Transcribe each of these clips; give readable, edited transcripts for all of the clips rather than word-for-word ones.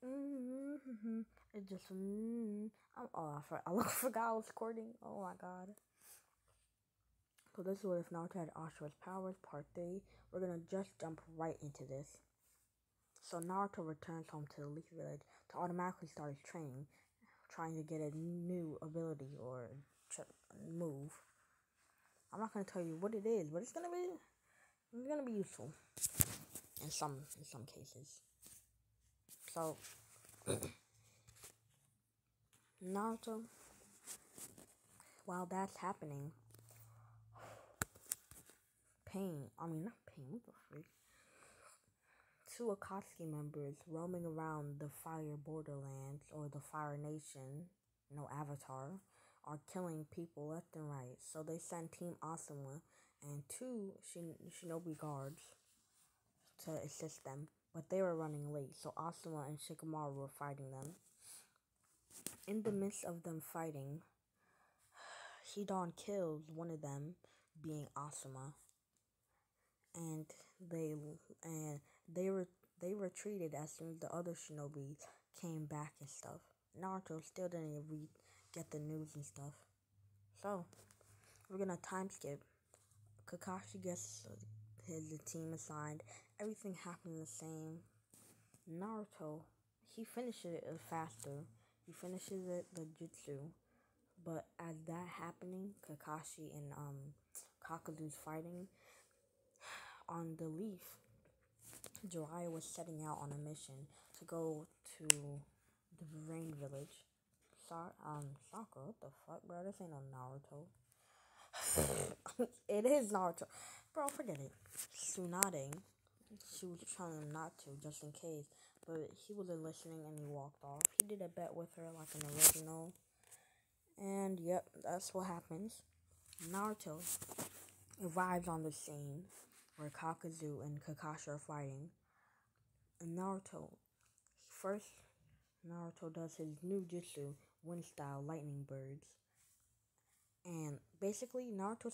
Mm-hmm. It just I forgot I was recording. Oh my god. So this is what if Naruto had Ashura's powers, part 3. We're gonna just jump right into this. So Naruto returns home to the Leaf Village to automatically start his training, trying to get a new ability or move. I'm not gonna tell you what it is, but it's gonna be useful in some cases. So Naruto, while that's happening, not Pain, what the freak? Two Akatsuki members roaming around the Fire Borderlands or the Fire Nation, no Avatar, are killing people left and right. So they send Team Asuma and two shinobi guards to assist them, but they were running late, so Asuma and Shikamaru were fighting them. In the midst of them fighting, Hidan kills one of them, being Asuma, and they and they were they retreated as soon as the other shinobi came back and stuff. Naruto still didn't get the news and stuff. So we're gonna time skip. Kakashi gets his team assigned. Everything happened the same. Naruto, he finishes it faster. He finishes it the jutsu. But as that happening, Kakashi and Kakazu's fighting on the leaf. Jiraiya was setting out on a mission to go to the rain village. Sakura, what the fuck, bro? This ain't no Naruto. It is Naruto. Bro, forget it. Tsunade, she was telling him not to, just in case. But he wasn't listening and he walked off. He did a bet with her like an original. And yep, that's what happens. Naruto arrives on the scene where Kakazu and Kakashi are fighting. And first, Naruto does his new jutsu, wind style lightning birds. And basically, he makes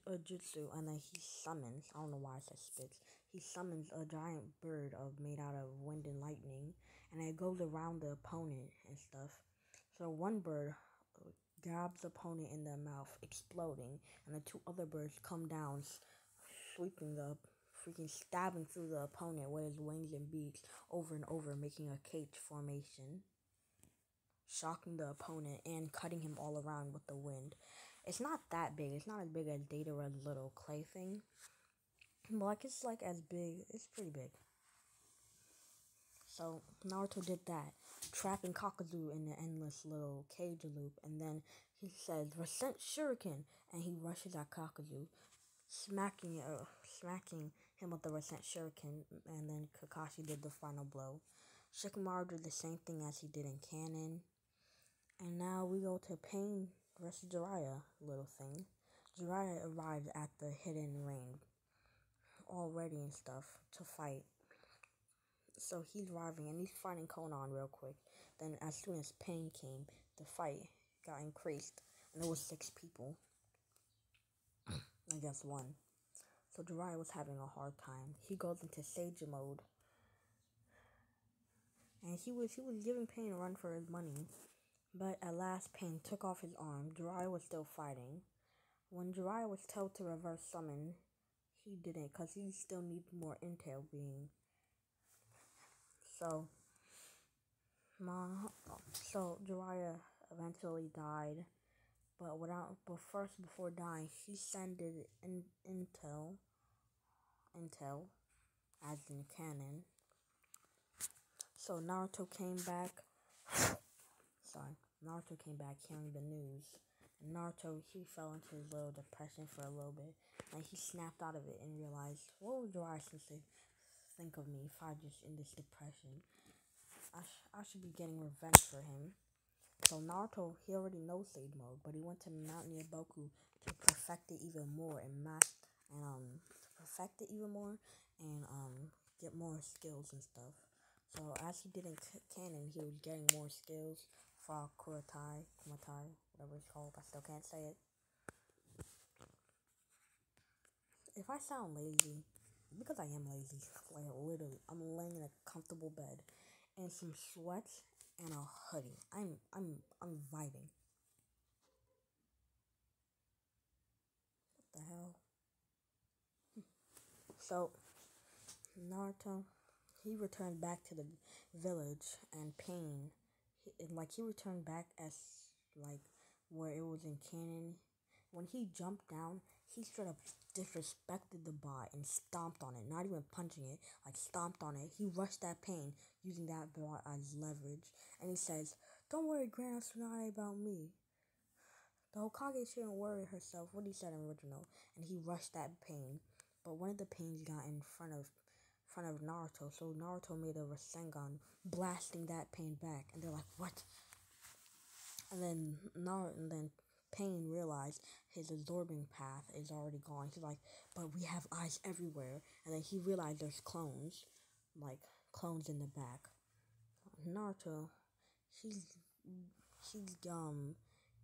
a jutsu and then he summons, I don't know why I said spits, he summons a giant bird made out of wind and lightning, and it goes around the opponent and stuff. So one bird grabs the opponent in the mouth, exploding, and the two other birds come down, sweeping stabbing through the opponent with his wings and beaks over and over, making a cage formation, shocking the opponent and cutting him all around with the wind. It's not that big. It's not as big as Data's little clay thing. But it's as big. It's pretty big. So Naruto did that, trapping Kakazu in the endless little cage loop, and then he says, "Resent Shuriken," and he rushes at Kakazu, smacking him with the Resent Shuriken, and then Kakashi did the final blow. Shikamaru did the same thing as he did in canon. And now we go to Pain versus Jiraiya little thing. Jiraiya arrives at the hidden ring all ready and stuff to fight. So he's arriving and he's fighting Conan real quick. Then as soon as Pain came, the fight got increased. And there was 6 people against 1. So Jiraiya was having a hard time. He goes into Sage mode. And he was giving Pain a run for his money. But at last, Pain took off his arm. Jiraiya was still fighting. When Jiraiya was told to reverse summon, he didn't, because he still needs more intel being. So Jiraiya eventually died. But first, before dying, he sent intel, as in canon. So Naruto came back hearing the news. And Naruto, he fell into his little depression for a little bit. And he snapped out of it and realized, what would Jiraiya think of me if I just in this depression? I should be getting revenge for him. So Naruto, he already knows Sage mode, but he went to Mount Boku to perfect it even more and get more skills and stuff. So as he did in canon, he was getting more skills for Kumatai, whatever it's called. I still can't say it. If I sound lazy, because I am lazy. Like literally, I'm laying in a comfortable bed and some sweats and a hoodie. I'm vibing. What the hell? So Naruto, he returned back to the village, and Pain, he returned back as like where it was in canon. When he jumped down, he straight up disrespected the bot and stomped on it, not even punching it, like stomped on it. He rushed that Pain using that bot as leverage, and he says, "Don't worry, Grandma Tsunade, about me. The Hokage shouldn't worry herself," what he said in original, and he rushed that Pain. But one of the Pains got in front of Naruto, so Naruto made a Rasengan, blasting that Pain back, and they're like, "What?" And then Pain realized his absorbing path is already gone. He's like, "But we have eyes everywhere," and then he realized there's clones, like clones in the back. Naruto, he's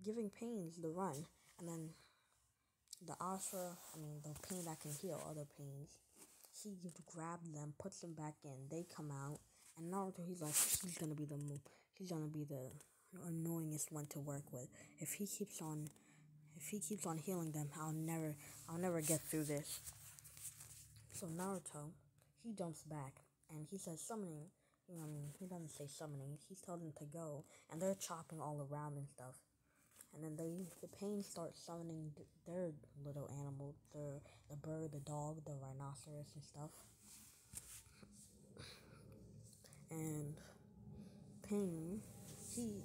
giving Pains the run, and then the Ashura, the Pain that can heal other Pains, he grabs them, puts them back in. They come out, and Naruto, he's gonna be the annoyingest one to work with. If he keeps on healing them, I'll never get through this. So Naruto, he jumps back and he says summoning. He doesn't say summoning. He's told them to go, and they're chopping all around and stuff. And then the Pain start summoning their little animals, the bird, the dog, the rhinoceros and stuff. And Pain, he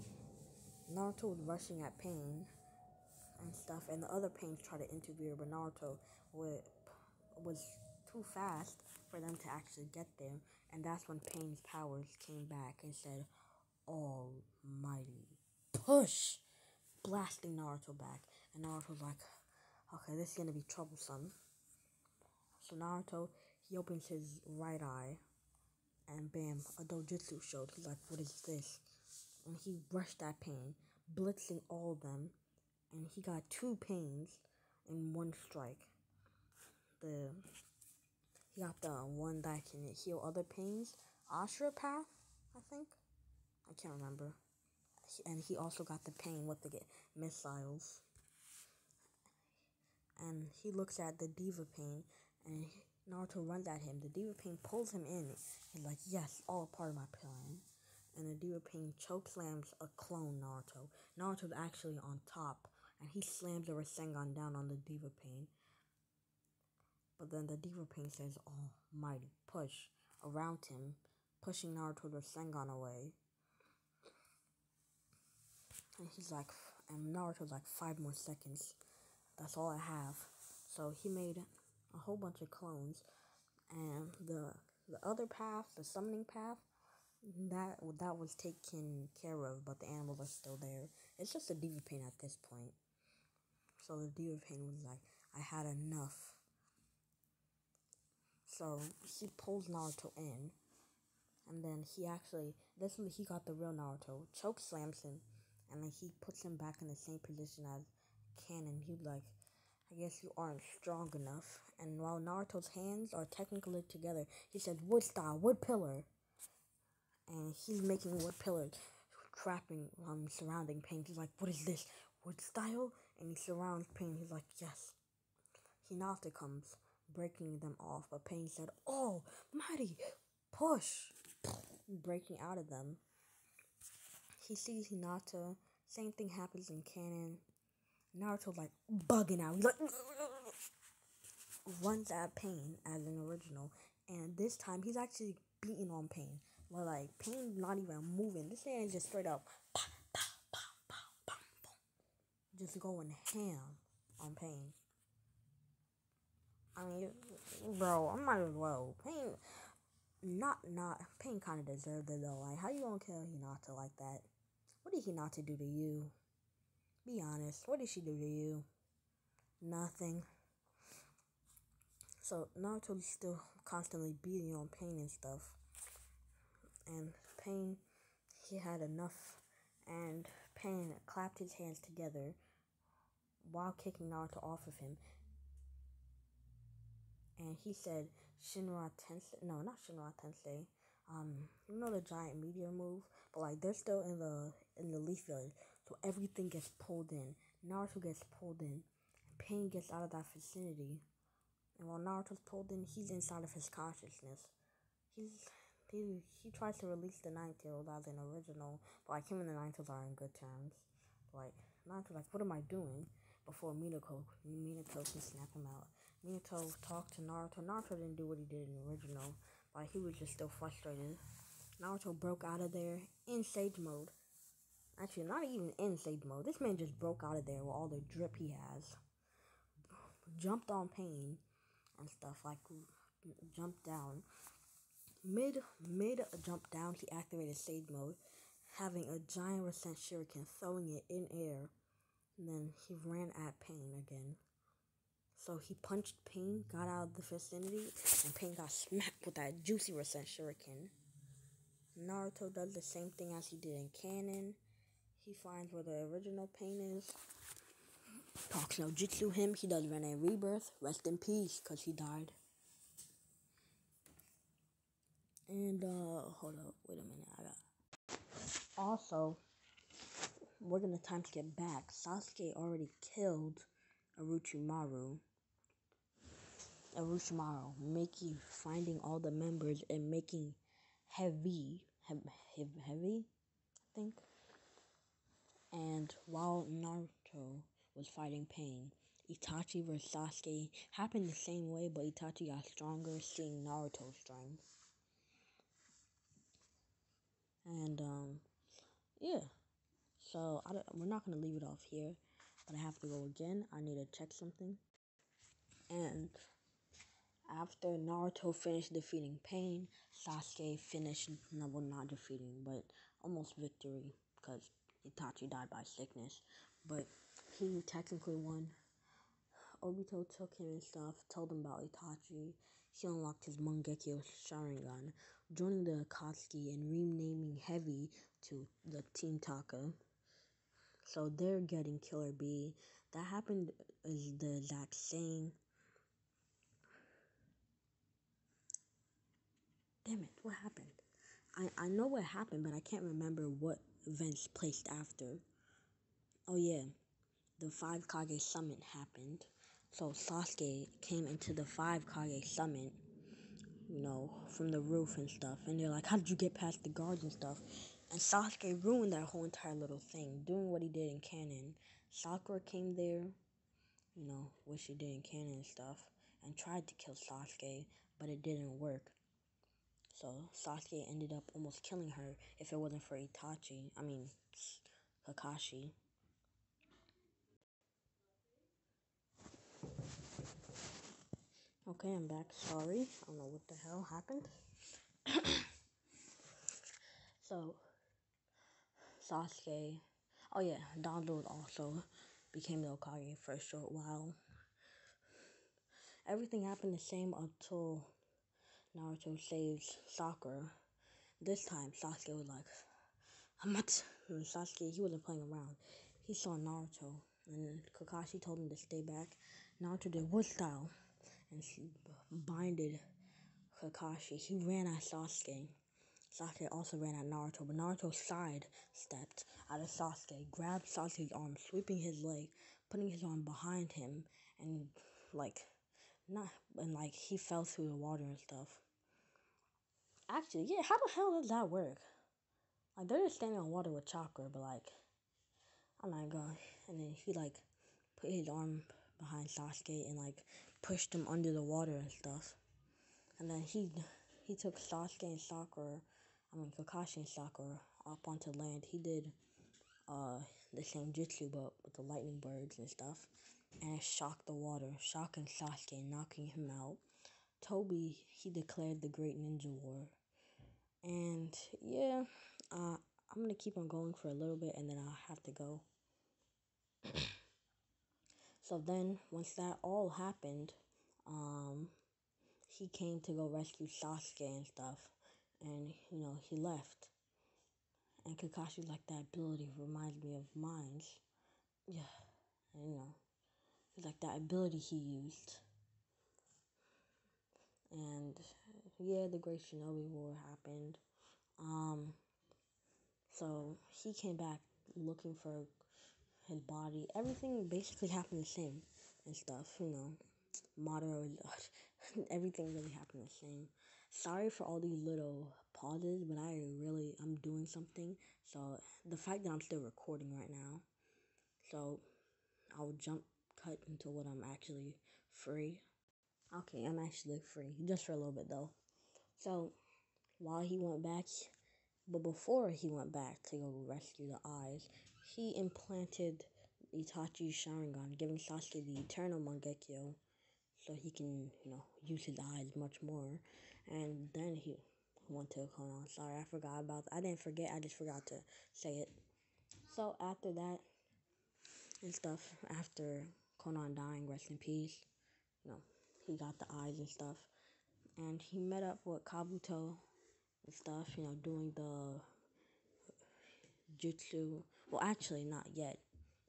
Naruto was rushing at Pain and stuff, and the other Pains try to interfere, but Naruto was too fast for them to actually get there. And that's when Pain's powers came back and said, "Almighty push!" blasting Naruto back. And Naruto's like, "Okay, this is gonna be troublesome." So Naruto, he opens his right eye, and bam, a dojutsu showed. He's like, "What is this?" And he rushed that Pain, blitzing all of them, and he got 2 Pains in one strike. He got the one that can heal other Pains, Ashura path, I think. I can't remember. And he also got the Pain with the missiles. And he looks at the Diva Pain, and Naruto runs at him. The Diva Pain pulls him in. He's like, "Yes, all part of my plan." And the Diva Pain choke slams a clone Naruto. Naruto's actually on top, and he slams a Rasengan down on the Diva Pain. But then the Diva Pain says, "Almighty push," around him, pushing Naruto's Rasengan away. And Naruto's like, 5 more seconds. That's all I have. So he made a whole bunch of clones, and the other path, the summoning path, that was taken care of, but the animals are still there. It's just a Diva Pain at this point. So the Diva Pain was like, "I had enough." So he pulls Naruto in, and then he got the real Naruto, choke slams him, and then he puts him back in the same position as Canon. He's like, "I guess you aren't strong enough." And while Naruto's hands are technically together, he says, "Wood style, wood pillar." And he's making wood pillars, surrounding Pain. He's like, "What is this, wood style?" And he surrounds Pain. He's like, "Yes." Hinata comes, breaking them off, but Pain said, "Mighty push!" breaking out of them. He sees Hinata. Same thing happens in canon. Naruto's like bugging out. He's like, runs at Pain as an original, and this time he's actually beating on Pain. But like Pain not even moving. This man is just straight up, just going ham on Pain. Bro, I might as well. Pain, not Pain kind of deserved it though. Like, how you gonna kill Hinata like that? What did Hinata do to you? Be honest. What did she do to you? Nothing. So Naruto's still constantly beating on Pain and stuff. And Pain, he had enough. And Pain clapped his hands together while kicking Naruto off of him. and he said Shinra Tensei. No, not Shinra Tensei. You know the giant meteor move, but like they're still in the Leaf Village, so everything gets pulled in. Naruto gets pulled in. Pain gets out of that vicinity, and while Naruto's pulled in, he's inside of his consciousness. He tries to release the Nine-Tailed as an original, but like him and the Nine-Tailed are in good terms. Like Naruto's like, what am I doing? Before Minato can snap him out. Minato talked to Naruto. Naruto didn't do what he did in the original, but he was just still frustrated. Naruto broke out of there in Sage Mode. Actually, not even in Sage Mode. This man just broke out of there with all the drip he has. Jumped on Pain and stuff, like jumped down. Mid jump down, he activated Sage Mode, having a giant Resent Shuriken, throwing it in air. And then he ran at Pain again. So he punched Pain, got out of the vicinity, and Pain got smacked with that juicy Resent Shuriken. Naruto does the same thing as he did in canon. He finds where the original Pain is. Talks no Jutsu him. He does Rene Rebirth. Rest in peace, because he died. And, hold up. Wait a minute. Also, we're going to time skip back. Sasuke already killed Orochimaru, making, finding all the members and making heavy, I think. And while Naruto was fighting Pain, Itachi vs Sasuke happened the same way, but Itachi got stronger, seeing Naruto's strength. And, yeah. So, we're not going to leave it off here, but I have to go again. I need to check something. And after Naruto finished defeating Pain, Sasuke finished, well, not defeating, but almost victory, because Itachi died by sickness. But he technically won. Obito took him and stuff, told him about Itachi. He unlocked his Mangekyo Sharingan, joining the Akatsuki and renaming Heavy to the Team Taka. So they're getting Killer Bee. That happened is the exact same. Damn it, what happened? I know what happened, but I can't remember what events placed after. Oh yeah, the 5 Kage Summit happened. So Sasuke came into the 5 Kage Summit, from the roof and stuff. And they're like, how did you get past the guards and stuff? And Sasuke ruined that whole entire little thing, doing what he did in canon. Sakura came there, what she did in canon and stuff, and tried to kill Sasuke, but it didn't work. So Sasuke ended up almost killing her if it wasn't for Kakashi. Okay, I'm back. Sorry, I don't know what the hell happened. So, Sasuke, Donald also became the Hokage for a short while. Everything happened the same until Naruto saves Sakura. This time, Sasuke was like, Sasuke, he wasn't playing around. He saw Naruto, and Kakashi told him to stay back. Naruto did wood style, and he binded Kakashi. He ran at Sasuke. Sasuke also ran at Naruto, but Naruto sidestepped out of Sasuke, grabbed Sasuke's arm, sweeping his leg, putting his arm behind him, and he fell through the water and stuff. Actually, yeah, how the hell does that work? Like, they're just standing on water with chakra, but I'm not going. And then he put his arm behind Sasuke and pushed him under the water and stuff. And then he took Sasuke and Kakashi and Sakura up onto land. He did the same jutsu but with the lightning birds and stuff. And it shocked the water, shocking Sasuke, knocking him out. Toby, he declared the Great Ninja War. And yeah, I'm gonna keep on going for a little bit and then I'll have to go. So then, once that all happened, he came to go rescue Sasuke and stuff. And, he left. And Kakashi that ability reminds me of mine. Yeah, it's that ability he used. yeah, the Great Shinobi War happened. Um, so he came back looking for his body. Everything basically happened the same and stuff, Motto, everything really happened the same. Sorry for all these little pauses, but I'm doing something. So the fact that I'm still recording right now, so I'll cut into what I'm actually free. Okay, I'm actually free, just for a little bit though. So while he went back, but before he went back to go rescue the eyes, he implanted Itachi's Sharingan, giving Sasuke the Eternal Mangekyo, so he can, use his eyes much more. And then he went to Konoha. Sorry, I didn't forget, I just forgot to say it. So after that and stuff, after Konan dying, rest in peace, he got the eyes and stuff. And he met up with Kabuto and stuff, doing the jutsu. Well, actually, not yet.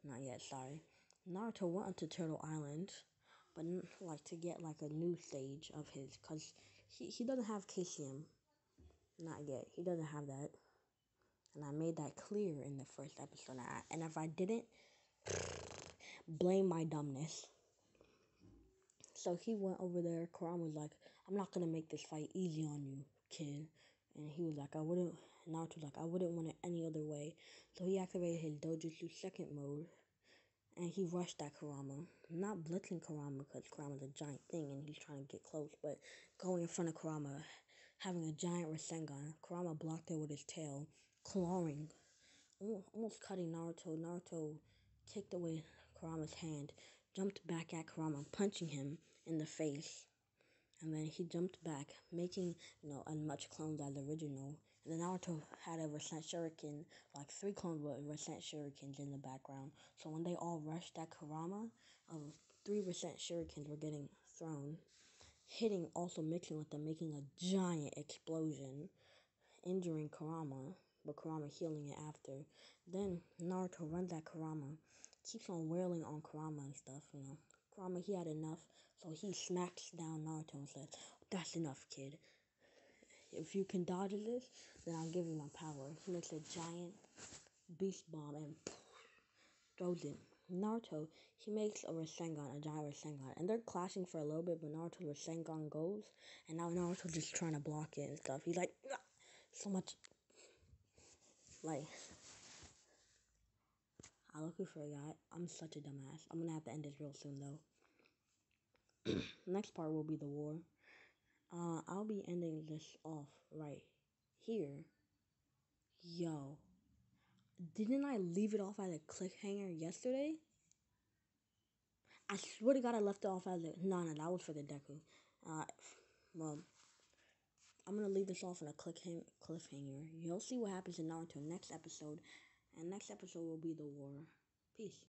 Not yet, sorry. Naruto went onto Turtle Island, but to get a new stage of his, because he doesn't have KCM. Not yet. He doesn't have that. And I made that clear in the first episode. And if I didn't, blame my dumbness. So he went over there. Kurama was like, I'm not going to make this fight easy on you, kid. And he was like, Naruto was like, I wouldn't want it any other way. So he activated his Dojutsu second mode. And he rushed at Kurama. Not blitzing Kurama because Kurama's a giant thing and he's trying to get close. But going in front of Kurama, having a giant Rasengan. Kurama blocked it with his tail, clawing, almost cutting Naruto. Naruto kicked away Kurama's hand, jumped back at Kurama, punching him in the face. And then he jumped back, making, as much clones as the original. And then Naruto had a Resent Shuriken, 3 clones with Resent Shurikens in the background. So when they all rushed at Kurama, 3 Resent Shurikens were getting thrown, hitting, also mixing with them, making a giant explosion, injuring Kurama, but Kurama healing it after. Then Naruto runs at Kurama, keeps on wailing on Kurama and stuff, Kurama, he had enough, so he smacks down Naruto and says, that's enough, kid. If you can dodge this, then I'll give you my power. He makes a giant beast bomb and throws it. Naruto, he makes a Rasengan, a giant Rasengan, and they're clashing for a little bit, but Naruto's Rasengan goes, and now Naruto's just trying to block it and stuff. He's like, ah! So much, I look for a guy. I'm such a dumbass. I'm gonna have to end this real soon, though. Next part will be the war. I'll be ending this off right here. Yo, didn't I leave it off as a cliffhanger yesterday? I swear to God, I left it off as a... No, that was for the Deku. Well, I'm gonna leave this off on a cliffhanger. You'll see what happens in Naruto next episode. And next episode will be the war. Peace.